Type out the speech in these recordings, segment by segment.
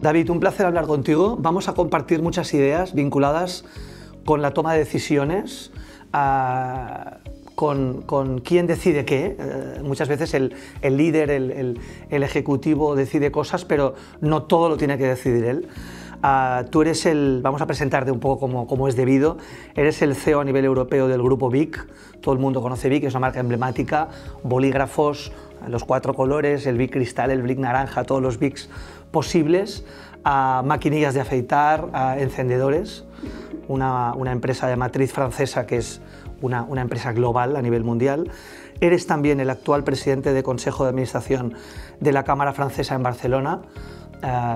David, un placer hablar contigo. Vamos a compartir muchas ideas vinculadas con la toma de decisiones, con quién decide qué. Muchas veces el líder, el ejecutivo decide cosas, pero no todo lo tiene que decidir él. Tú eres vamos a presentarte un poco como es debido, eres el CEO a nivel europeo del grupo Bic. Todo el mundo conoce Bic, es una marca emblemática, bolígrafos, los 4 colores, el Bic cristal, el Bic naranja, todos los Bics posibles, maquinillas de afeitar, encendedores, una empresa de matriz francesa que es una empresa global a nivel mundial. Eres también el actual presidente de Consejo de Administración de la Cámara Francesa en Barcelona.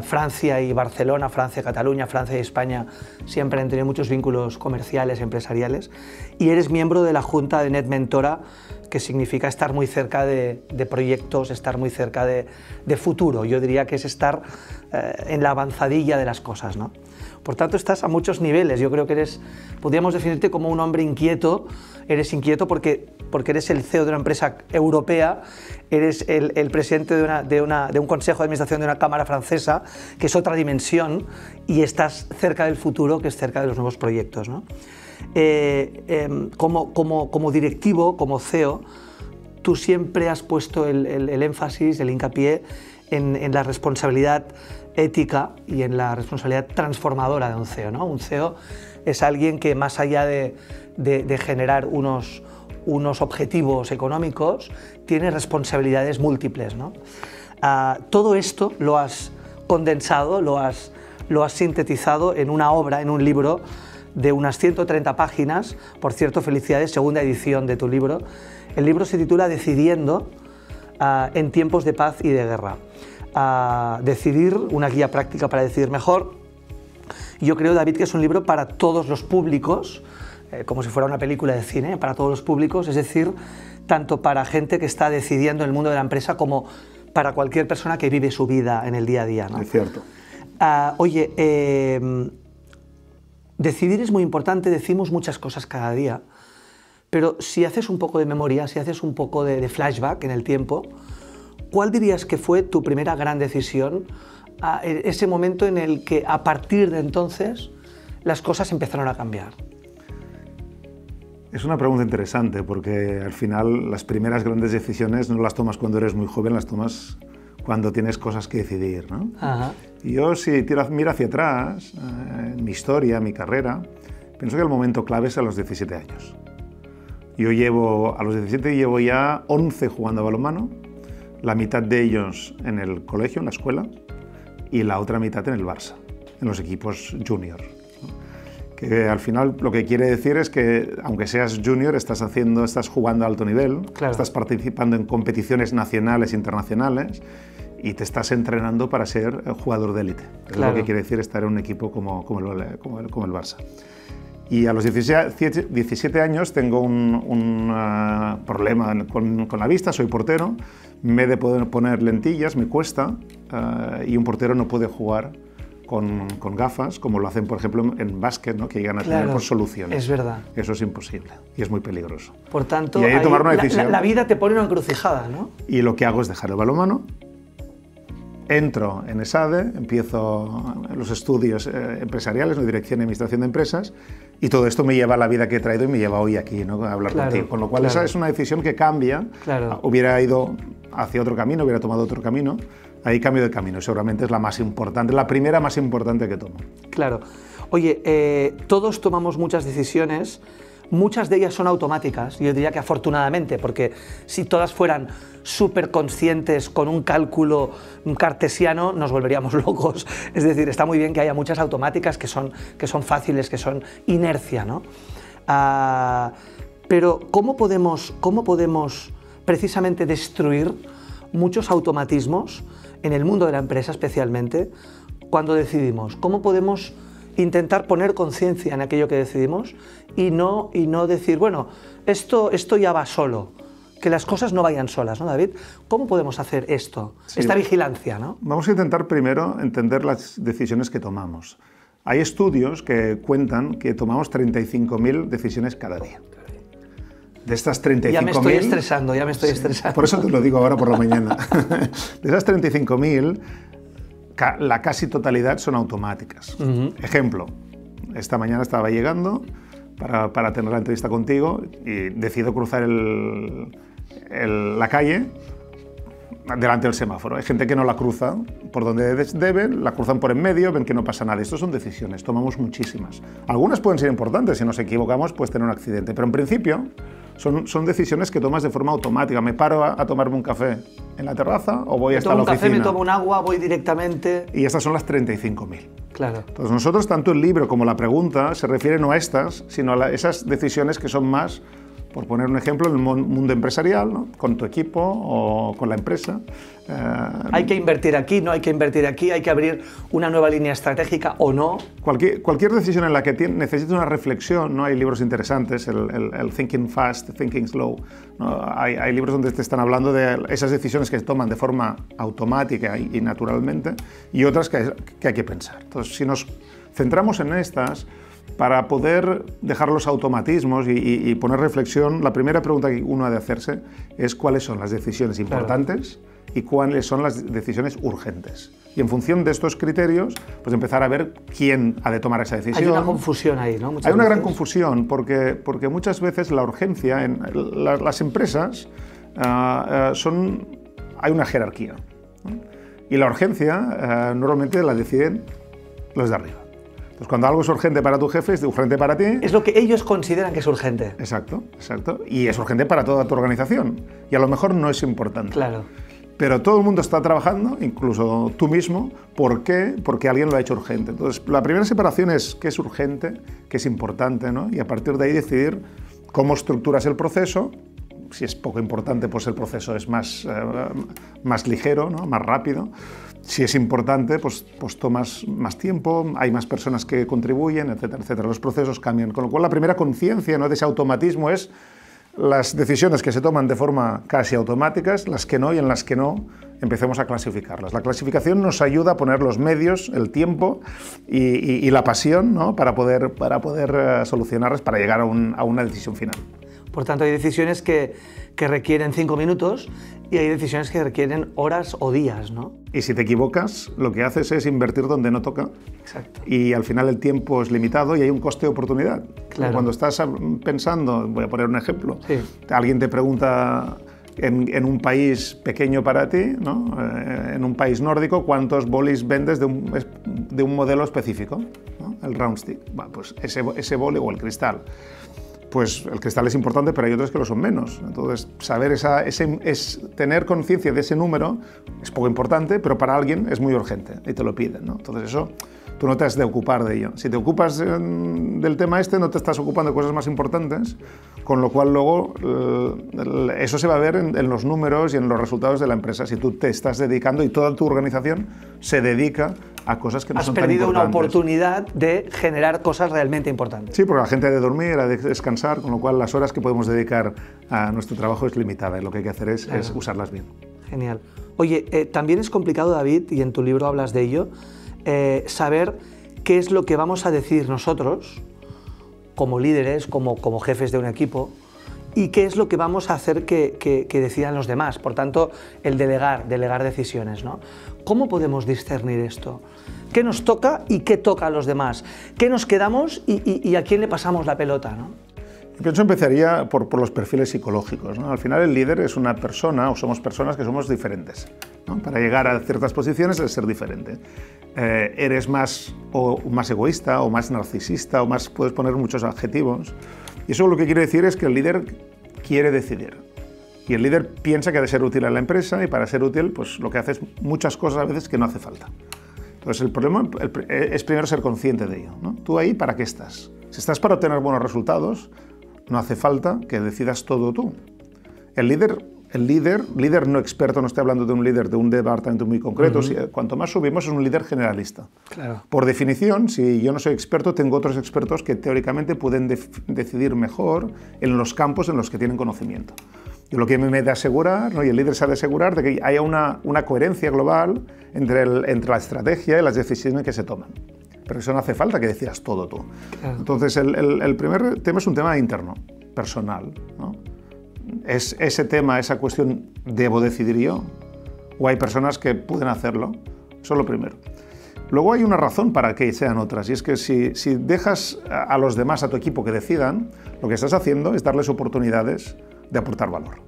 Francia y Barcelona, Francia y Cataluña, Francia y España siempre han tenido muchos vínculos comerciales, empresariales, y eres miembro de la Junta de Net Mentora, que significa estar muy cerca de proyectos, estar muy cerca de futuro. Yo diría que es estar en la avanzadilla de las cosas, ¿no? Por tanto, estás a muchos niveles. Yo creo que podríamos definirte como un hombre inquieto. Eres inquieto porque eres el CEO de una empresa europea, eres el presidente de un consejo de administración de una cámara francesa, que es otra dimensión, y estás cerca del futuro, que es cerca de los nuevos proyectos, ¿no? Como directivo, como CEO, tú siempre has puesto el énfasis, el hincapié en la responsabilidad ética y en la responsabilidad transformadora de un CEO, ¿no? Un CEO es alguien que, más allá de generar unos objetivos económicos, tiene responsabilidades múltiples, ¿no? Todo esto lo has condensado, lo has sintetizado en una obra, en un libro de unas 130 páginas. Por cierto, felicidades, segunda edición de tu libro. El libro se titula Decidiendo en tiempos de paz y de guerra. Decidir, una guía práctica para decidir mejor. Yo creo, David, que es un libro para todos los públicos, como si fuera una película de cine, para todos los públicos, es decir, tanto para gente que está decidiendo en el mundo de la empresa como para cualquier persona que vive su vida en el día a día, ¿no? Es cierto. Decidir es muy importante, decimos muchas cosas cada día, pero si haces un poco de memoria, si haces un poco de flashback en el tiempo, ¿cuál dirías que fue tu primera gran decisión, ese momento en el que a partir de entonces las cosas empezaron a cambiar? Es una pregunta interesante, porque al final las primeras grandes decisiones no las tomas cuando eres muy joven, las tomas cuando tienes cosas que decidir, ¿no? Ajá. Y yo, si miro hacia atrás, en mi historia, mi carrera, pienso que el momento clave es a los 17 años. A los 17 llevo ya 11 jugando a balonmano, la mitad de ellos en el colegio, en la escuela, y la otra mitad en el Barça, en los equipos junior, ¿no? Que al final lo que quiere decir es que, aunque seas junior, estás jugando a alto nivel, claro, estás participando en competiciones nacionales e internacionales y te estás entrenando para ser jugador de élite. Es lo que quiere decir estar en un equipo como el Barça. Y a los 17 años tengo un problema con la vista, soy portero, me he de poder poner lentillas, me cuesta, y un portero no puede jugar con gafas, como lo hacen, por ejemplo, en básquet, ¿no? Que llegan a tener por soluciones. Es verdad. Eso es imposible y es muy peligroso. Por tanto, y hay que tomar una decisión. La vida te pone una encrucijada, ¿no? Y lo que hago es dejar el balonmano, entro en ESADE, empiezo los estudios empresariales, la dirección y administración de empresas, y todo esto me lleva a la vida que he traído y me lleva hoy aquí, ¿no? A hablar contigo. Con lo cual, esa es una decisión que cambia. Claro. Hubiera ido hacia otro camino, hubiera tomado otro camino. Ahí cambio de camino, seguramente es la más importante, la primera más importante que tomo. Claro. Oye, todos tomamos muchas decisiones, muchas de ellas son automáticas, yo diría que afortunadamente, porque si todas fueran súper conscientes con un cálculo cartesiano, nos volveríamos locos. Es decir, está muy bien que haya muchas automáticas que son fáciles, que son inercia, ¿no? Pero ¿cómo podemos precisamente destruir muchos automatismos en el mundo de la empresa, especialmente cuando decidimos? ¿Cómo podemos intentar poner conciencia en aquello que decidimos y no decir, bueno, esto ya va solo, que las cosas no vayan solas, ¿no, David? ¿Cómo podemos hacer esto, esta vigilancia, ¿no? Vamos a intentar primero entender las decisiones que tomamos. Hay estudios que cuentan que tomamos 35.000 decisiones cada día. De estas 35.000... Ya me estoy estresando. Por eso te lo digo ahora por la mañana. De esas 35.000, la casi totalidad son automáticas. Ejemplo, esta mañana estaba llegando para tener la entrevista contigo y decido cruzar la calle delante del semáforo. Hay gente que no la cruza por donde deben, la cruzan por en medio, ven que no pasa nada. Estas son decisiones, tomamos muchísimas. Algunas pueden ser importantes, si nos equivocamos puedes tener un accidente, pero en principio son decisiones que tomas de forma automática. Me paro a tomarme un café en la terraza o voy hasta la oficina. Me tomo un agua, voy directamente... Y estas son las 35.000. Claro. Entonces nosotros, tanto el libro como la pregunta, se refieren no a estas, sino a esas decisiones que son más... Por poner un ejemplo, en el mundo empresarial, ¿no? Con tu equipo o con la empresa. Hay que invertir aquí, no hay que invertir aquí, hay que abrir una nueva línea estratégica o no. Cualquier decisión en la que necesite una reflexión, ¿no? Hay libros interesantes, el Thinking Fast, Thinking Slow. ¿No? Hay libros donde te están hablando de esas decisiones que se toman de forma automática y naturalmente, y otras que hay que pensar. Entonces, si nos centramos en estas, para poder dejar los automatismos y poner reflexión, la primera pregunta que uno ha de hacerse es cuáles son las decisiones importantes y cuáles son las decisiones urgentes. Y en función de estos criterios, pues empezar a ver quién ha de tomar esa decisión. Hay una confusión ahí, ¿no? Hay una gran confusión porque muchas veces la urgencia en las empresas hay una jerarquía, ¿no? Y la urgencia normalmente la deciden los de arriba. Entonces, cuando algo es urgente para tu jefe, es urgente para ti. Es lo que ellos consideran que es urgente. Exacto, exacto. Y es urgente para toda tu organización. Y a lo mejor no es importante. Claro. Pero todo el mundo está trabajando, incluso tú mismo. ¿Por qué? Porque alguien lo ha hecho urgente. Entonces, la primera separación es qué es urgente, qué es importante, ¿no? Y a partir de ahí decidir cómo estructuras el proceso. Si es poco importante, pues el proceso es más ligero, ¿no? Más rápido. Si es importante, pues tomas más tiempo, hay más personas que contribuyen, etcétera, etcétera. Los procesos cambian. Con lo cual, la primera conciencia, ¿no? De ese automatismo es las decisiones que se toman de forma casi automáticas, las que no, y en las que no empecemos a clasificarlas. La clasificación nos ayuda a poner los medios, el tiempo y la pasión, ¿no? para poder solucionarlas, para llegar a una decisión final. Por tanto, hay decisiones que requieren 5 minutos y hay decisiones que requieren horas o días, ¿no? Y si te equivocas, lo que haces es invertir donde no toca. Exacto. Y al final el tiempo es limitado y hay un coste de oportunidad. Claro. Cuando estás pensando, voy a poner un ejemplo, sí. Alguien te pregunta en un país pequeño para ti, ¿no? En un país nórdico, ¿cuántos bolis vendes de un modelo específico? ¿No? El round stick. Bueno, pues ese boli o el cristal. Pues el cristal es importante, pero hay otros que lo son menos. Entonces, saber tener conciencia de ese número es poco importante, pero para alguien es muy urgente y te lo piden, ¿no? Entonces, eso tú no te has de ocupar de ello. Si te ocupas del tema no te estás ocupando de cosas más importantes, con lo cual luego eso se va a ver en los números y en los resultados de la empresa. Si tú te estás dedicando y toda tu organización se dedica a cosas que no son tan importantes. Has perdido una oportunidad de generar cosas realmente importantes. Sí, porque la gente ha de dormir, ha de descansar, con lo cual las horas que podemos dedicar a nuestro trabajo es limitada y lo que hay que hacer es usarlas bien. Genial. Oye, también es complicado, David, y en tu libro hablas de ello, saber qué es lo que vamos a decir nosotros como líderes, como jefes de un equipo, y qué es lo que vamos a hacer que decidan los demás. Por tanto, el delegar decisiones, ¿no? ¿Cómo podemos discernir esto? ¿Qué nos toca y qué toca a los demás? ¿Qué nos quedamos y a quién le pasamos la pelota, ¿no? Yo pienso empezaría por los perfiles psicológicos, ¿no? Al final el líder es una persona, o somos personas que somos diferentes, ¿no? Para llegar a ciertas posiciones debes ser diferente. Eres más egoísta o más narcisista o más, puedes poner muchos adjetivos. Y eso lo que quiere decir es que el líder quiere decidir. Y el líder piensa que ha de ser útil a la empresa y para ser útil pues lo que hace es muchas cosas a veces que no hace falta. Entonces el problema es primero ser consciente de ello, ¿no? ¿Tú ahí para qué estás? Si estás para obtener buenos resultados, no hace falta que decidas todo tú. El líder no experto, no estoy hablando de un líder de un departamento muy concreto, cuanto más subimos es un líder generalista. Claro. Por definición, si yo no soy experto, tengo otros expertos que teóricamente pueden decidir mejor en los campos en los que tienen conocimiento. Yo lo que me he de asegurar, ¿no? Y el líder se ha de asegurar de que haya una coherencia global entre la estrategia y las decisiones que se toman. Pero eso no hace falta que decidas todo tú. Claro. Entonces, el primer tema es un tema interno, personal, ¿no? ¿Es ese tema, esa cuestión, debo decidir yo? ¿O hay personas que pueden hacerlo? Eso es lo primero. Luego hay una razón para que sean otras, y es que si dejas a los demás, a tu equipo, que decidan, lo que estás haciendo es darles oportunidades de aportar valor.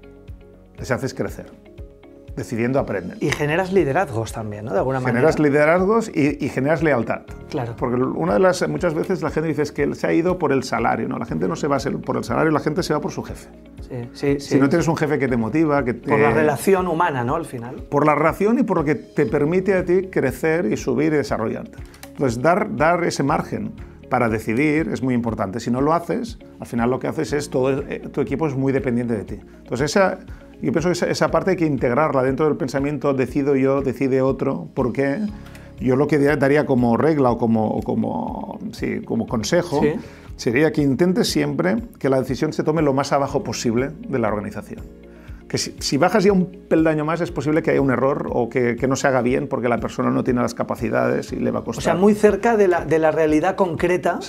Les haces crecer. Decidiendo aprenden. Y generas liderazgos también, ¿no? De alguna manera. Generas liderazgos y generas lealtad. Claro. Porque muchas veces la gente dice es que se ha ido por el salario, ¿no? La gente no se va por el salario, la gente se va por su jefe. Sí. Si no tienes un jefe que te motiva, Por la relación humana, ¿no? Al final. Por la relación y por lo que te permite a ti crecer y subir y desarrollarte. Entonces, dar ese margen para decidir es muy importante. Si no lo haces, al final lo que haces es tu equipo es muy dependiente de ti. Entonces, yo pienso que esa parte hay que integrarla dentro del pensamiento decido yo, decide otro, ¿por qué? Yo lo que daría como regla o como consejo sería que intentes siempre que la decisión se tome lo más abajo posible de la organización. Que si bajas ya un peldaño más es posible que haya un error o que no se haga bien porque la persona no tiene las capacidades y le va a costar. O sea, muy cerca de la realidad concreta.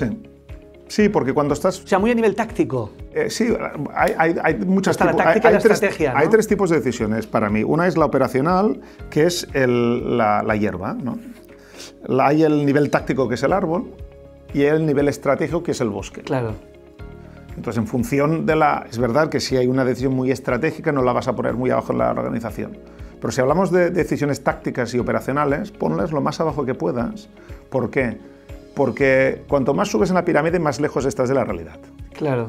Sí, porque cuando estás... O sea, muy a nivel táctico. Sí, hay muchas Hasta la táctica y la estrategia, ¿no? Hay tres tipos de decisiones para mí. Una es la operacional, que es la hierba, ¿no? Hay el nivel táctico, que es el árbol, y el nivel estratégico, que es el bosque. Claro. Entonces, en función es verdad que si hay una decisión muy estratégica, no la vas a poner muy abajo en la organización. Pero si hablamos de decisiones tácticas y operacionales, ponlas lo más abajo que puedas. ¿Por qué? Porque cuanto más subes en la pirámide, más lejos estás de la realidad. Claro.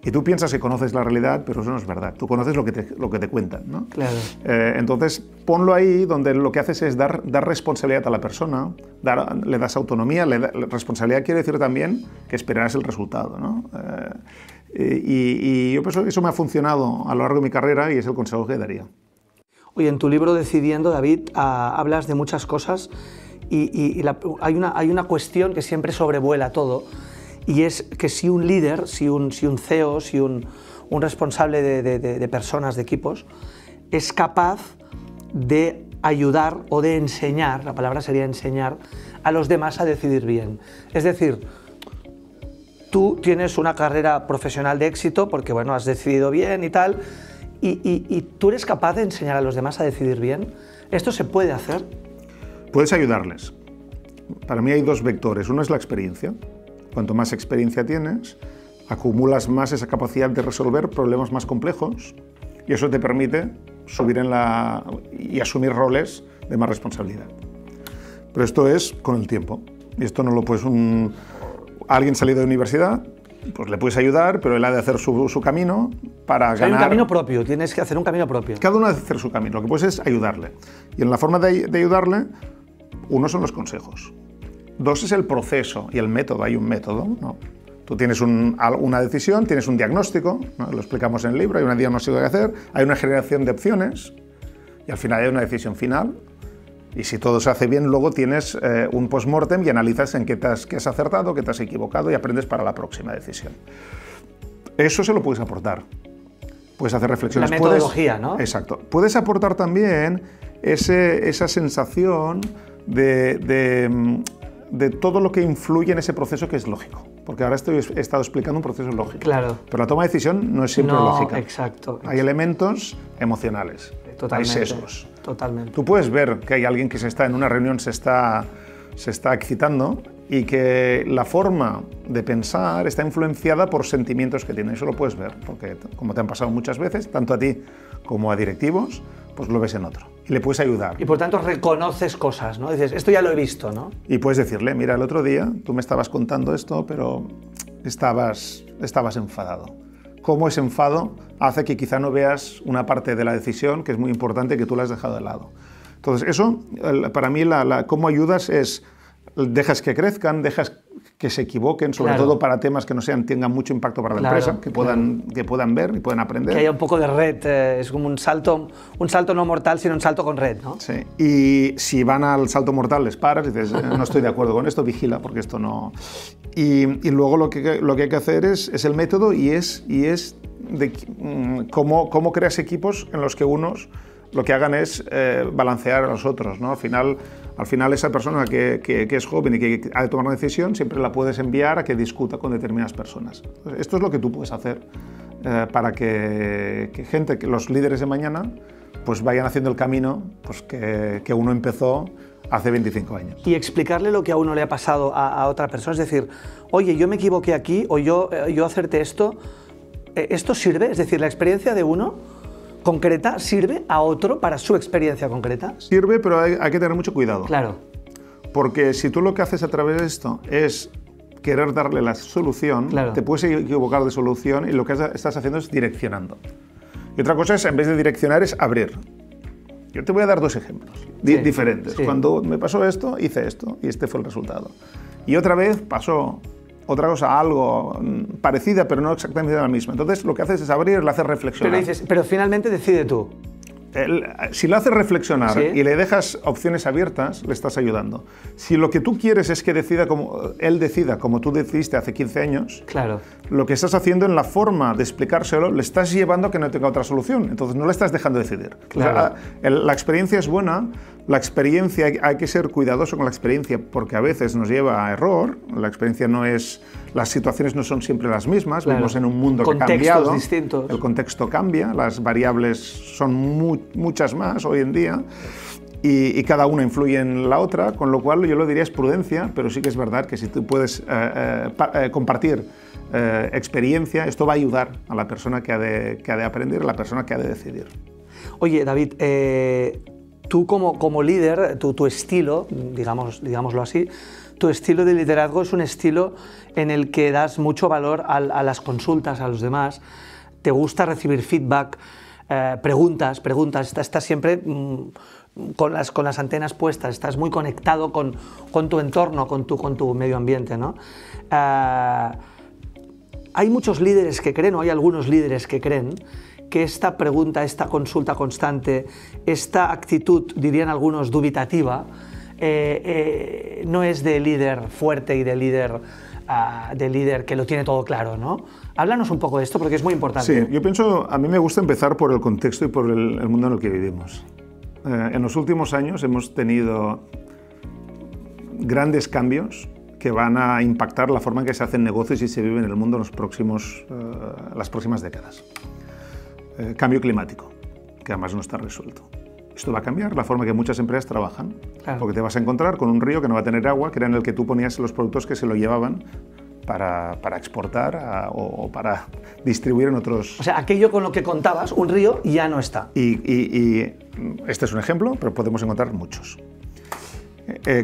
Y tú piensas que conoces la realidad, pero eso no es verdad. Tú conoces lo que te cuentan, ¿no? Claro. Entonces, ponlo ahí donde lo que haces es dar responsabilidad a la persona, le das autonomía. Responsabilidad quiere decir también que esperarás el resultado, ¿no? Y yo pienso que eso me ha funcionado a lo largo de mi carrera y es el consejo que daría. Oye, en tu libro Decidiendo, David, hablas de muchas cosas y hay una cuestión que siempre sobrevuela todo, y es que si un líder, si un CEO, si un responsable de personas, de equipos, es capaz de ayudar o de enseñar, la palabra sería enseñar, a los demás a decidir bien. Es decir, tú tienes una carrera profesional de éxito porque, bueno, has decidido bien y tal, y tú eres capaz de enseñar a los demás a decidir bien. ¿Esto se puede hacer? Puedes ayudarles. Para mí hay dos vectores. Uno es la experiencia. Cuanto más experiencia tienes, acumulas más esa capacidad de resolver problemas más complejos y eso te permite subir y asumir roles de más responsabilidad. Pero esto es con el tiempo. Y esto no lo puedes... Alguien salido de universidad, pues le puedes ayudar, pero él ha de hacer su camino para ganar... Hay un camino propio, tienes que hacer un camino propio. Cada uno ha de hacer su camino, lo que puedes es ayudarle. Y en la forma de ayudarle, uno son los consejos. Dos es el proceso y el método, hay un método, ¿no? Tú tienes una decisión, tienes un diagnóstico, ¿no? Lo explicamos en el libro, hay un diagnóstico que hacer, hay una generación de opciones y al final hay una decisión final. Y si todo se hace bien, luego tienes un post-mortem y analizas en qué has acertado, qué te has equivocado y aprendes para la próxima decisión. Eso se lo puedes aportar. Puedes hacer reflexiones. La metodología, ¿no? Exacto. Puedes aportar también esa sensación de todo lo que influye en ese proceso que es lógico. Porque ahora he estado explicando un proceso lógico. Claro. Pero la toma de decisión no es siempre lógica. Exacto. Hay elementos emocionales. Totalmente. Hay sesgos. Totalmente. Tú puedes ver que hay alguien que en una reunión se está excitando y que la forma de pensar está influenciada por sentimientos que tiene. Eso lo puedes ver, porque como te han pasado muchas veces, tanto a ti como a directivos, pues lo ves en otro. Y le puedes ayudar. Y por tanto reconoces cosas, ¿no? Dices, esto ya lo he visto, ¿no? Y puedes decirle, mira, el otro día tú me estabas contando esto, pero estabas enfadado. Cómo ese enfado hace que quizá no veas una parte de la decisión que es muy importante que tú la has dejado de lado. Entonces, eso, para mí, cómo ayudas es, dejas que crezcan, dejas que se equivoquen, sobre todo para temas que no tengan mucho impacto para la empresa, que puedan ver y puedan aprender. Que haya un poco de red, es como un salto no mortal, sino un salto con red, ¿no? Sí, y si van al salto mortal les paras y dices, no estoy de acuerdo con esto, vigila, porque esto no... Y luego lo que hay que hacer es el método y es de cómo creas equipos en los que unos lo que hagan es balancear a los otros, ¿no? Al final esa persona que es joven y que ha de tomar una decisión siempre la puedes enviar a que discuta con determinadas personas. Entonces, esto es lo que tú puedes hacer para que los líderes de mañana pues vayan haciendo el camino pues, que uno empezó hace 25 años. Y explicarle lo que a uno le ha pasado a otra persona, es decir, oye, yo me equivoqué aquí, o yo acerté esto, ¿esto sirve? Es decir, la experiencia de uno concreta sirve a otro para su experiencia concreta. Sirve, pero hay que tener mucho cuidado. Claro. Porque si tú lo que haces a través de esto es querer darle la solución, claro, te puedes equivocar de solución y lo que estás haciendo es direccionando. Y otra cosa es, en vez de direccionar, es abrir. Yo te voy a dar dos ejemplos diferentes. Sí. Cuando me pasó esto, hice esto y este fue el resultado. Y otra vez pasó otra cosa, algo parecida, pero no exactamente la misma. Entonces, lo que haces es abrir, le haces reflexionar. Pero finalmente decide tú. Si lo haces reflexionar, ¿sí?, y le dejas opciones abiertas, le estás ayudando. Si lo que tú quieres es que él decida como tú decidiste hace 15 años, claro, lo que estás haciendo en la forma de explicárselo, le estás llevando a que no tenga otra solución. Entonces no le estás dejando decidir. Claro. O sea, la experiencia es buena, la experiencia, hay que ser cuidadoso con la experiencia porque a veces nos lleva a error. La experiencia no es... Las situaciones no son siempre las mismas, claro, vivimos en un mundo que ha cambiado, distintos. El contexto cambia, las variables son muchas más hoy en día y cada una influye en la otra, con lo cual yo lo diría es prudencia, pero sí que es verdad que si tú puedes compartir experiencia, esto va a ayudar a la persona que ha de aprender, a la persona que ha de decidir. Oye, David, tú como líder, tu estilo, digámoslo así, tu estilo de liderazgo es un estilo en el que das mucho valor a las consultas a los demás, te gusta recibir feedback, preguntas, estás siempre con las antenas puestas, estás muy conectado con tu entorno, con tu medio ambiente, ¿no? Hay muchos líderes que creen, o hay algunos líderes que creen, que esta pregunta, esta consulta constante, esta actitud, dirían algunos, dubitativa, no es de líder fuerte y de líder que lo tiene todo claro, ¿no? Háblanos un poco de esto porque es muy importante. Sí, yo pienso, a mí me gusta empezar por el contexto y por el mundo en el que vivimos. En los últimos años hemos tenido grandes cambios que van a impactar la forma en que se hacen negocios y se vive en el mundo en las próximas décadas. Cambio climático, que además no está resuelto. Esto va a cambiar la forma en que muchas empresas trabajan, claro, porque te vas a encontrar con un río que no va a tener agua, que era en el que tú ponías los productos que se lo llevaban para exportar o para distribuir en otros... O sea, aquello con lo que contabas, un río, ya no está. Y este es un ejemplo, pero podemos encontrar muchos.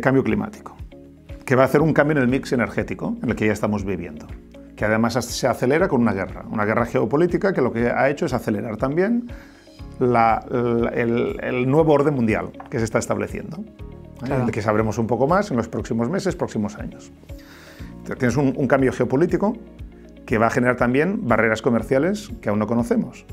Cambio climático, que va a hacer un cambio en el mix energético en el que ya estamos viviendo, que además se acelera con una guerra geopolítica que lo que ha hecho es acelerar también el nuevo orden mundial que se está estableciendo, claro, que sabremos un poco más en los próximos meses, próximos años. Tienes un cambio geopolítico que va a generar también barreras comerciales que aún no conocemos.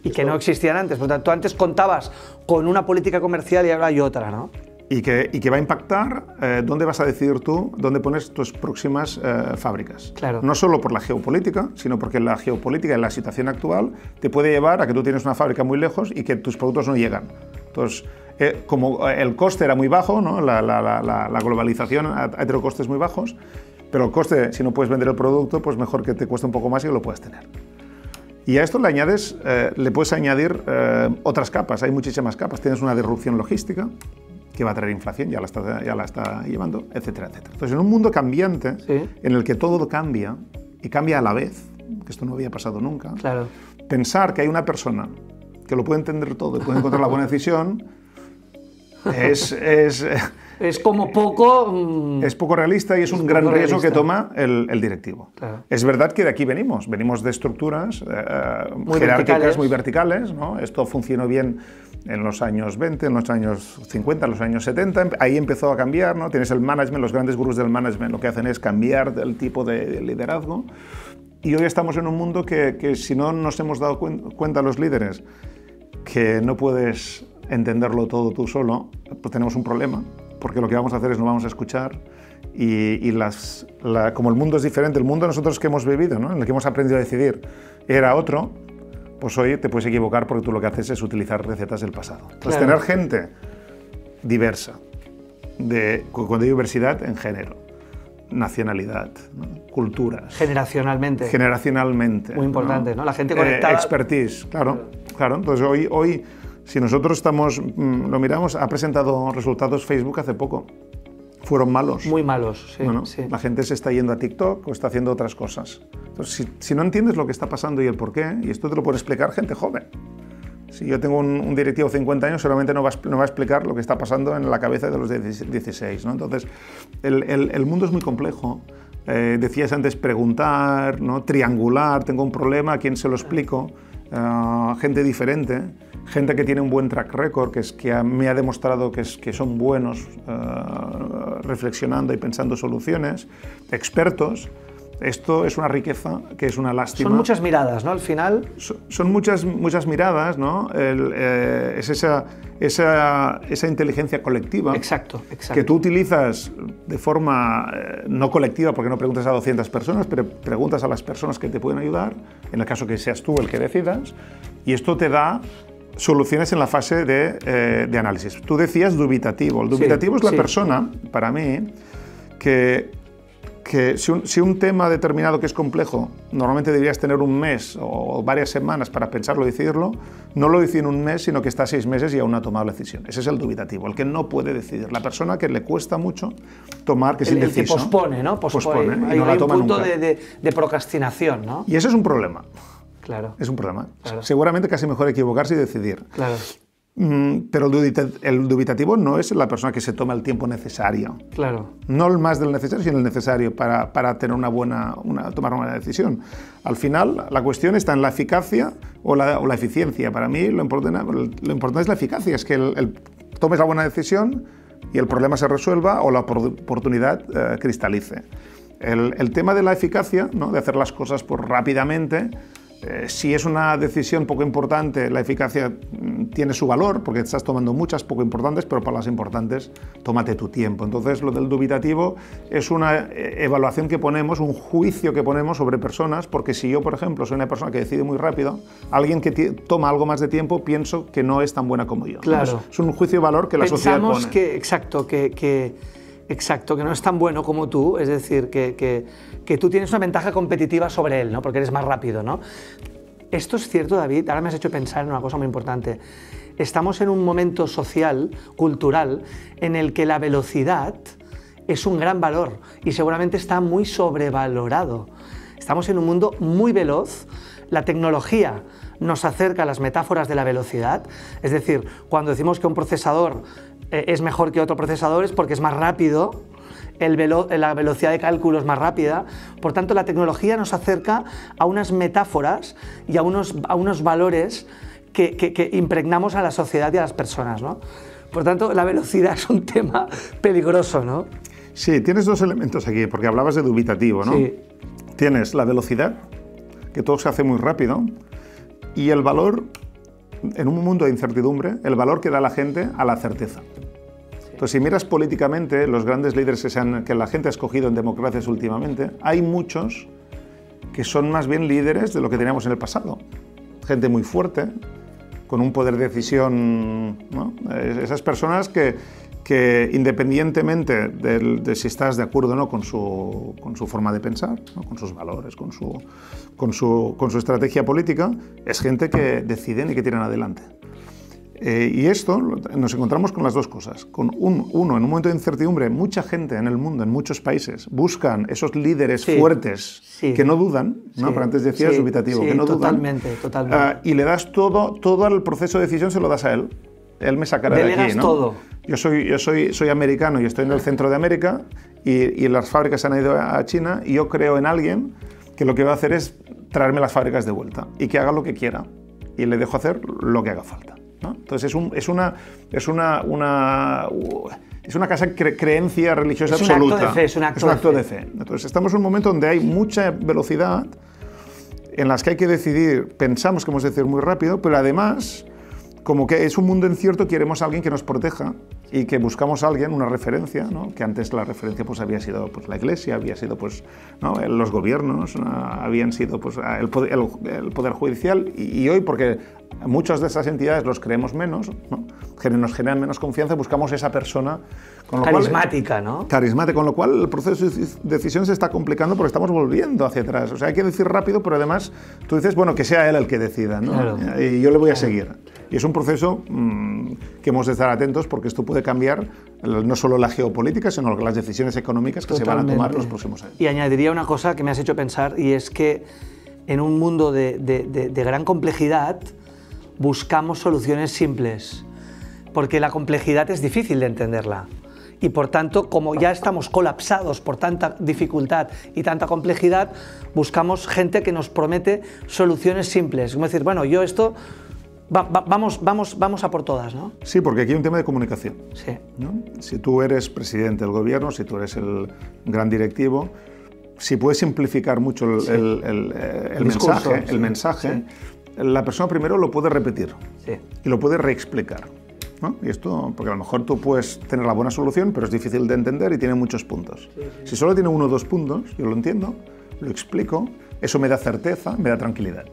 Y que no existían antes. Por lo tanto, antes contabas con una política comercial y ahora hay otra, ¿no? Y que va a impactar dónde vas a decidir tú, dónde pones tus próximas fábricas. Claro. No solo por la geopolítica, sino porque la geopolítica en la situación actual te puede llevar a que tú tienes una fábrica muy lejos y que tus productos no llegan. Entonces, como el coste era muy bajo, ¿no? la globalización ha tenido costes muy bajos, pero el coste, si no puedes vender el producto, pues mejor que te cueste un poco más y que lo puedas tener. Y a esto le puedes añadir otras capas, hay muchísimas capas. Tienes una disrupción logística, que va a traer inflación, ya la está llevando, etcétera, etcétera. Entonces, en un mundo cambiante, sí, en el que todo cambia, y cambia a la vez, que esto no había pasado nunca, claro, pensar que hay una persona que lo puede entender todo y puede encontrar la buena decisión, es como poco... Es poco realista y es un gran riesgo que toma el directivo. Claro. Es verdad que de aquí venimos de estructuras jerárquicas muy verticales, ¿no? Esto funcionó bien en los años 20, en los años 50, en los años 70, ahí empezó a cambiar, ¿no? Tienes el management, los grandes gurús del management lo que hacen es cambiar el tipo de liderazgo, y hoy estamos en un mundo que si no nos hemos dado cuenta los líderes que no puedes entenderlo todo tú solo, pues tenemos un problema, porque lo que vamos a hacer es no vamos a escuchar y como el mundo es diferente, el mundo nosotros que hemos vivido, ¿no? En el que hemos aprendido a decidir, era otro, pues hoy te puedes equivocar porque tú lo que haces es utilizar recetas del pasado. Entonces, claro, tener gente diversa, cuando hay diversidad en género, nacionalidad, ¿no? Culturas. Generacionalmente. Muy importante, ¿no? La gente conectada. Expertise, claro. Entonces, hoy Si nosotros lo miramos, ha presentado resultados Facebook hace poco. Fueron malos. Muy malos, sí, Bueno, sí. la gente se está yendo a TikTok o está haciendo otras cosas. Entonces, si no entiendes lo que está pasando y el porqué, y esto te lo puede explicar gente joven. Si yo tengo un directivo de 50 años, seguramente no va a explicar lo que está pasando en la cabeza de los de 16, ¿no? Entonces, el mundo es muy complejo. Decías antes preguntar, ¿no? Triangular, tengo un problema, ¿a quién se lo explico? Gente diferente, gente que tiene un buen track record, que me ha demostrado que son buenos reflexionando y pensando soluciones, expertos. Esto es una riqueza que es una lástima. Son muchas miradas, ¿no? Al final... Son muchas miradas, ¿no? Es esa inteligencia colectiva. Exacto, exacto. Que tú utilizas de forma no colectiva, porque no preguntas a 200 personas, pero preguntas a las personas que te pueden ayudar, en el caso que seas tú el que decidas, y esto te da soluciones en la fase de análisis. Tú decías dubitativo. El dubitativo es la persona, para mí, que si un tema determinado que es complejo, normalmente deberías tener un mes o varias semanas para pensarlo y decidirlo, no lo decide en un mes, sino que está 6 meses y aún no ha tomado la decisión. Ese es el dubitativo, el que no puede decidir. La persona que le cuesta mucho tomar, que es indeciso. El que pospone, ¿no? Pospone y no la hay un toma punto nunca. de procrastinación, ¿no? Y eso es un problema. Claro. Es un problema. Claro. Seguramente casi mejor equivocarse y decidir. Claro. Pero el dubitativo no es la persona que se toma el tiempo necesario. Claro. No el más del necesario, sino el necesario para tener tomar una decisión. Al final, la cuestión está en la eficacia o la eficiencia. Para mí, lo importante es la eficacia, es que tomes la buena decisión y el problema se resuelva o la oportunidad cristalice. El tema de la eficacia, ¿no? De hacer las cosas rápidamente, si es una decisión poco importante, la eficacia tiene su valor, porque estás tomando muchas poco importantes, pero para las importantes, tómate tu tiempo. Entonces, lo del dubitativo es una evaluación que ponemos, un juicio que ponemos sobre personas, porque si yo, por ejemplo, soy una persona que decide muy rápido, alguien que toma algo más de tiempo, pienso que no es tan buena como yo. Claro. Entonces, es un juicio de valor que la sociedad pone. Pensamos que, exacto, que no es tan bueno como tú, es decir, que tú tienes una ventaja competitiva sobre él, ¿no? Porque eres más rápido, ¿no? Esto es cierto, David, ahora me has hecho pensar en una cosa muy importante. Estamos en un momento social, cultural, en el que la velocidad es un gran valor y seguramente está muy sobrevalorado. Estamos en un mundo muy veloz, la tecnología nos acerca a las metáforas de la velocidad, es decir, cuando decimos que un procesador es mejor que otro procesador es porque es más rápido, la velocidad de cálculo es más rápida, por tanto la tecnología nos acerca a unas metáforas y a unos valores que impregnamos a la sociedad y a las personas, ¿no? Por tanto, la velocidad es un tema peligroso, ¿no? Sí, tienes dos elementos aquí, porque hablabas de dubitativo, ¿no? Sí. Tienes la velocidad, que todo se hace muy rápido, y el valor, en un mundo de incertidumbre, el valor que da la gente a la certeza. Entonces, si miras políticamente, los grandes líderes que la gente ha escogido en democracias últimamente, hay muchos que son más bien líderes de lo que teníamos en el pasado. Gente muy fuerte, con un poder de decisión, ¿no? Esas personas que independientemente de si estás de acuerdo o no con su forma de pensar, ¿no? Con sus valores, con su estrategia política, es gente que deciden y que tiran adelante. Y esto nos encontramos con las dos cosas. Uno, en un momento de incertidumbre, mucha gente en el mundo, en muchos países, buscan esos líderes fuertes que no dudan, ¿no? Pero antes decías dubitativo, que no totalmente, dudan. Totalmente. Y le das todo el proceso de decisión, se lo das a él. Él me sacará de aquí, ¿no? Todo. Yo soy americano y estoy en el centro de América y las fábricas han ido a China y yo creo en alguien que lo que va a hacer es traerme las fábricas de vuelta y que haga lo que quiera y le dejo hacer lo que haga falta, ¿no? Entonces es una creencia religiosa absoluta. Acto de fe, es un acto de fe. Entonces estamos en un momento donde hay mucha velocidad en las que hay que decidir, pensamos que hemos de decidir muy rápido, pero además, como que es un mundo incierto, queremos a alguien que nos proteja y que buscamos a alguien, una referencia, ¿no? Que antes la referencia pues, había sido pues, la Iglesia, había sido pues, ¿no? Los gobiernos, habían sido pues, el poder judicial y hoy, porque muchas de esas entidades los creemos menos, ¿no? Nos generan menos confianza, buscamos esa persona carismática, ¿no? Carismática, con lo cual el proceso de decisión se está complicando porque estamos volviendo hacia atrás. O sea, hay que decir rápido, pero además tú dices, bueno, que sea él el que decida, ¿no? Claro. Y yo le voy a seguir. Y es un proceso que hemos de estar atentos porque esto puede cambiar no solo la geopolítica, sino las decisiones económicas que Totalmente. se van a tomar en los próximos años. Y añadiría una cosa que me has hecho pensar, y es que en un mundo de gran complejidad buscamos soluciones simples, porque la complejidad es difícil de entenderla. Y por tanto, como ya estamos colapsados por tanta dificultad y tanta complejidad, buscamos gente que nos promete soluciones simples. Como decir, bueno, yo esto, vamos a por todas, ¿no? Sí, porque aquí hay un tema de comunicación. Sí. ¿No? Si tú eres presidente del gobierno, si tú eres el gran directivo, si puedes simplificar mucho el discurso, mensaje, la persona primero lo puede repetir y lo puede reexplicar. ¿No? Y esto, porque a lo mejor tú puedes tener la buena solución, pero es difícil de entender y tiene muchos puntos. Si solo tiene 1 o 2 puntos, yo lo entiendo, lo explico, eso me da certeza, me da tranquilidad,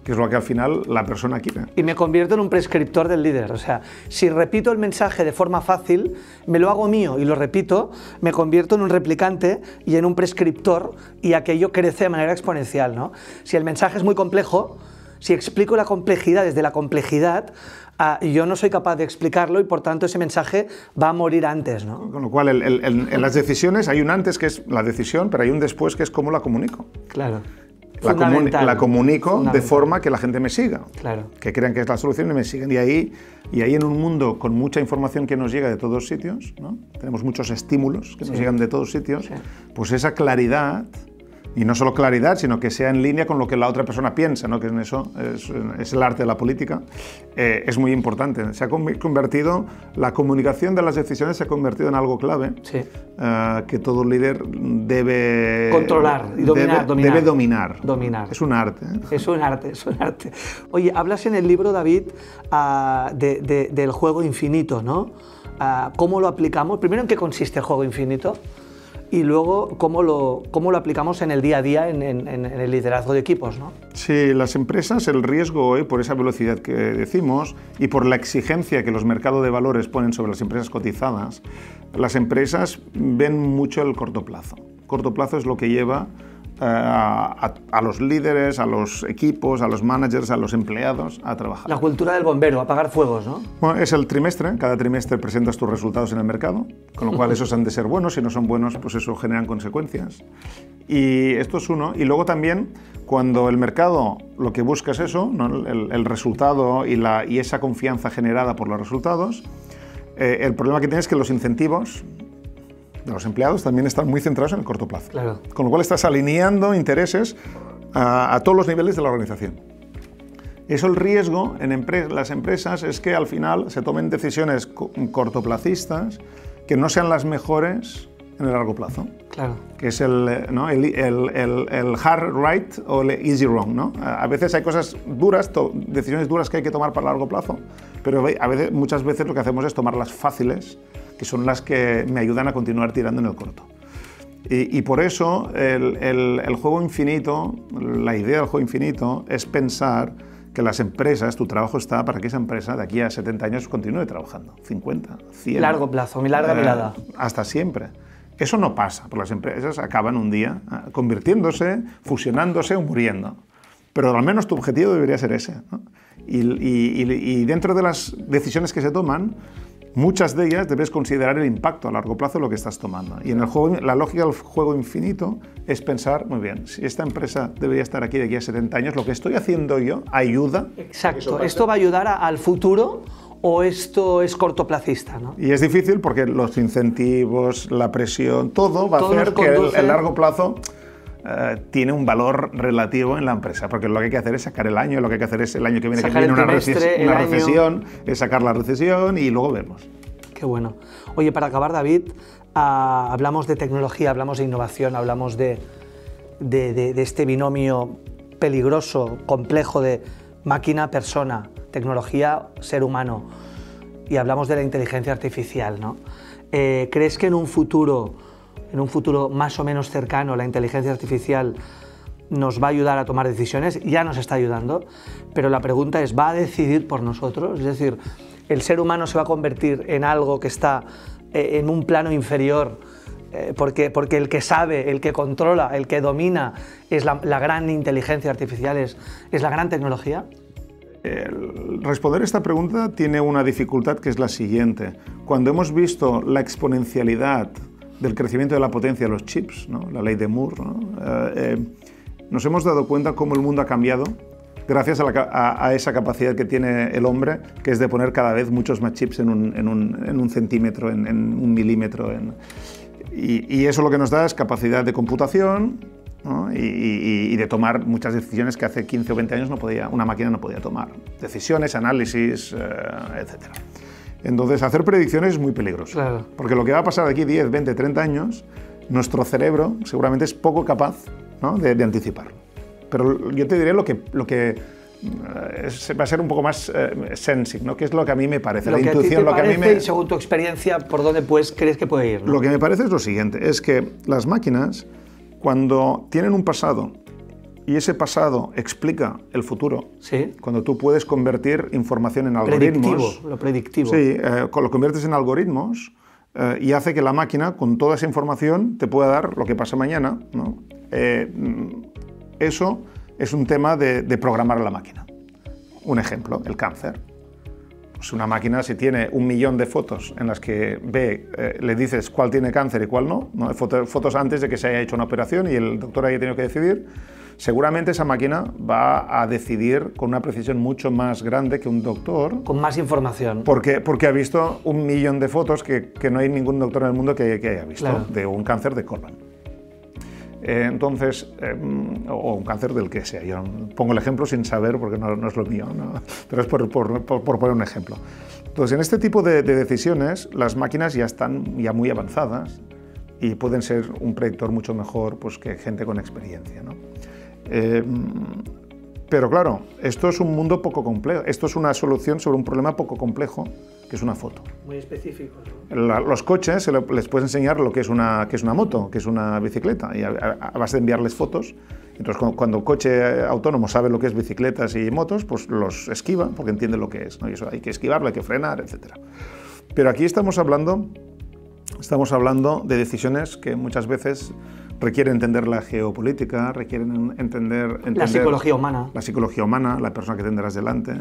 que es lo que al final la persona quiere. Y me convierto en un prescriptor del líder. O sea, si repito el mensaje de forma fácil, me lo hago mío y lo repito, me convierto en un replicante y en un prescriptor, y aquello crece de manera exponencial, ¿no? Si el mensaje es muy complejo, si explico la complejidad desde la complejidad, yo no soy capaz de explicarlo y por tanto ese mensaje va a morir antes, ¿no? Con lo cual, en las decisiones hay un antes que es la decisión, pero hay un después que es cómo la comunico. Claro. La comunico de forma que la gente me siga, claro, que crean que es la solución y me sigan. Y ahí en un mundo con mucha información que nos llega de todos sitios, ¿no? Tenemos muchos estímulos que nos llegan de todos sitios, pues esa claridad, y no solo claridad, sino que sea en línea con lo que la otra persona piensa, ¿no? Que en eso es el arte de la política, es muy importante. Se ha convertido, la comunicación de las decisiones se ha convertido en algo clave, que todo líder debe controlar y dominar. Debe dominar. Es un arte. Es un arte, es un arte. Oye, hablas en el libro, David, del juego infinito, ¿no? ¿Cómo lo aplicamos? Primero, ¿en qué consiste el juego infinito? Y luego, ¿cómo lo aplicamos en el día a día, en el liderazgo de equipos, ¿no? Sí, las empresas, el riesgo hoy, por esa velocidad que decimos y por la exigencia que los mercados de valores ponen sobre las empresas cotizadas, las empresas ven mucho el corto plazo. Corto plazo es lo que lleva a los líderes, a los equipos, a los managers, a los empleados a trabajar. La cultura del bombero, apagar fuegos, ¿no? Bueno, es el trimestre, cada trimestre presentas tus resultados en el mercado, con lo cual esos han de ser buenos, si no son buenos, pues eso generan consecuencias. Y esto es uno. Y luego también, cuando el mercado lo que busca es eso, ¿no? el resultado y esa confianza generada por los resultados, el problema que tienes es que los incentivos de los empleados también están muy centrados en el corto plazo. Claro. Con lo cual estás alineando intereses a todos los niveles de la organización. Eso, el riesgo en las empresas es que al final se tomen decisiones cortoplacistas que no sean las mejores en el largo plazo. Claro. Que es el hard right o el easy wrong, ¿no? A veces hay cosas duras, decisiones duras que hay que tomar para el largo plazo, pero muchas veces lo que hacemos es tomarlas fáciles, que son las que me ayudan a continuar tirando en el corto. Y por eso el juego infinito, la idea del juego infinito es pensar que las empresas, tu trabajo está para que esa empresa de aquí a 70 años continúe trabajando, 50, 100. Largo plazo, mi larga mirada. Hasta siempre. Eso no pasa, porque las empresas acaban un día convirtiéndose, fusionándose o muriendo. Pero al menos tu objetivo debería ser ese, ¿no? Y dentro de las decisiones que se toman, muchas de ellas debes considerar el impacto a largo plazo de lo que estás tomando. Y en el juego, la lógica del juego infinito es pensar, muy bien, si esta empresa debería estar aquí de aquí a 70 años, lo que estoy haciendo yo ayuda. Exacto, ¿esto va a ayudar al futuro o esto es cortoplacista, ¿no? Y es difícil porque los incentivos, la presión, todo va a hacer que el largo plazo tiene un valor relativo en la empresa, porque lo que hay que hacer es sacar el año, lo que hay que hacer es el año que viene una recesión, es sacar la recesión y luego vemos. Qué bueno. Oye, para acabar, David, hablamos de tecnología, hablamos de innovación, hablamos de este binomio peligroso, complejo de máquina-persona, tecnología-ser humano, y hablamos de la inteligencia artificial, ¿no? ¿Crees que en un futuro más o menos cercano, la inteligencia artificial nos va a ayudar a tomar decisiones? Ya nos está ayudando, pero la pregunta es, ¿va a decidir por nosotros? Es decir, ¿el ser humano se va a convertir en algo que está en un plano inferior porque el que sabe, el que controla, el que domina es la gran inteligencia artificial, es la gran tecnología? Responder esta pregunta tiene una dificultad que es la siguiente. Cuando hemos visto la exponencialidad del crecimiento de la potencia de los chips, ¿no? La ley de Moore, ¿no? Nos hemos dado cuenta cómo el mundo ha cambiado gracias a esa capacidad que tiene el hombre, que es de poner cada vez muchos más chips en un centímetro, en un milímetro. Y eso lo que nos da es capacidad de computación, ¿no? y de tomar muchas decisiones que hace 15 o 20 años una máquina no podía tomar. Decisiones, análisis, etc. Entonces, hacer predicciones es muy peligroso. Claro. Porque lo que va a pasar de aquí 10, 20, 30 años, nuestro cerebro seguramente es poco capaz, ¿no? de anticipar. Pero yo te diré lo que va a ser un poco más sensing, ¿no? Que es lo que a mí me parece, la intuición, lo que a mí me... Y según tu experiencia, ¿por dónde crees que puede ir, ¿no? Lo que me parece es lo siguiente, es que las máquinas, cuando tienen un pasado y ese pasado explica el futuro, ¿sí? Cuando tú puedes convertir información en algoritmos... Lo predictivo. Sí, lo conviertes en algoritmos y hace que la máquina, con toda esa información, te pueda dar lo que pasa mañana, ¿no? Eso es un tema de programar a la máquina. Un ejemplo, el cáncer. Pues una máquina, si tiene 1 millón de fotos en las que le dices cuál tiene cáncer y cuál no, ¿no? Fotos antes de que se haya hecho una operación y el doctor haya tenido que decidir, seguramente esa máquina va a decidir con una precisión mucho más grande que un doctor. Con más información. Porque ha visto 1 millón de fotos que no hay ningún doctor en el mundo que haya visto, claro, de un cáncer de colon. Entonces, o un cáncer del que sea. Yo pongo el ejemplo sin saber porque no es lo mío, ¿no? Pero es por poner un ejemplo. Entonces, en este tipo de decisiones, las máquinas ya están muy avanzadas y pueden ser un predictor mucho mejor, pues, que gente con experiencia, ¿no? Pero claro, esto es un mundo poco complejo. Esto es una solución sobre un problema poco complejo, que es una foto. Muy específico, ¿no? Los coches les puedes enseñar lo que es una moto, que es una bicicleta, y a base de enviarles fotos. Entonces, cuando el coche autónomo sabe lo que es bicicletas y motos, pues los esquiva porque entiende lo que es, ¿no? Y eso hay que esquivarlo, hay que frenar, etc. Pero aquí estamos hablando de decisiones que muchas veces requieren entender la geopolítica, requieren entender la psicología humana. La psicología humana, la persona que tendrás delante.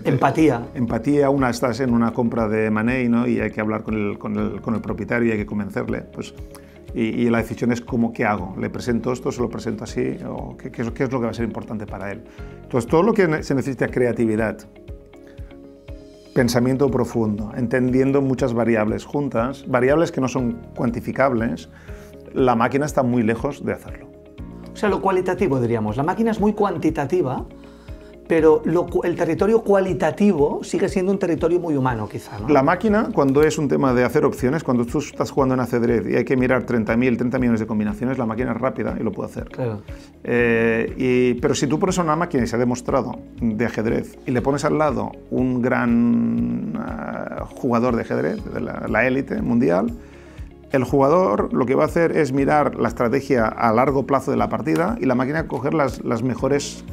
Empatía. Empatía, estás en una compra de Money, ¿no? Y hay que hablar con el propietario y hay que convencerle. Pues, y la decisión es ¿qué hago? ¿Le presento esto? ¿Se lo presento así? ¿O qué es lo que va a ser importante para él? Entonces, todo lo que se necesita creatividad, pensamiento profundo, entendiendo muchas variables juntas, variables que no son cuantificables, la máquina está muy lejos de hacerlo. O sea, lo cualitativo, diríamos. La máquina es muy cuantitativa, pero el territorio cualitativo sigue siendo un territorio muy humano, quizá, ¿no? La máquina, cuando es un tema de hacer opciones, cuando tú estás jugando en ajedrez y hay que mirar 30 millones de combinaciones, la máquina es rápida y lo puede hacer. Claro. Pero si tú pones a una máquina, y se ha demostrado, de ajedrez, y le pones al lado un gran jugador de ajedrez, de la élite mundial, el jugador lo que va a hacer es mirar la estrategia a largo plazo de la partida y la máquina coger las mejores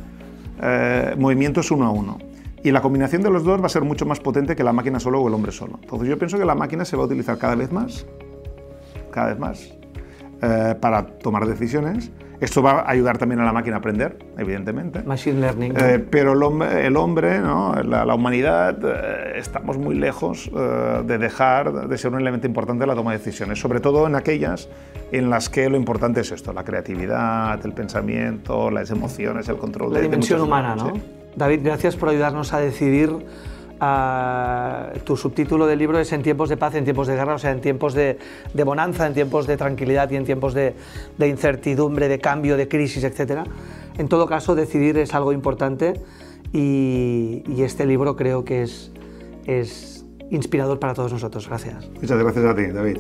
movimientos uno a uno. Y la combinación de los dos va a ser mucho más potente que la máquina solo o el hombre solo. Entonces yo pienso que la máquina se va a utilizar cada vez más, para tomar decisiones. Esto va a ayudar también a la máquina a aprender, evidentemente. Machine learning. Pero el hombre, ¿no? la humanidad, estamos muy lejos de dejar de ser un elemento importante en la toma de decisiones, sobre todo en aquellas en las que lo importante es esto, la creatividad, el pensamiento, las emociones, el control. La dimensión humana, ¿no? Sí. David, gracias por ayudarnos a decidir. Tu subtítulo del libro es En tiempos de paz, en tiempos de guerra, o sea, en tiempos de bonanza, en tiempos de tranquilidad y en tiempos de incertidumbre, de cambio, de crisis, etc. En todo caso, decidir es algo importante y este libro creo que es inspirador para todos nosotros. Gracias. Muchas gracias a ti, David.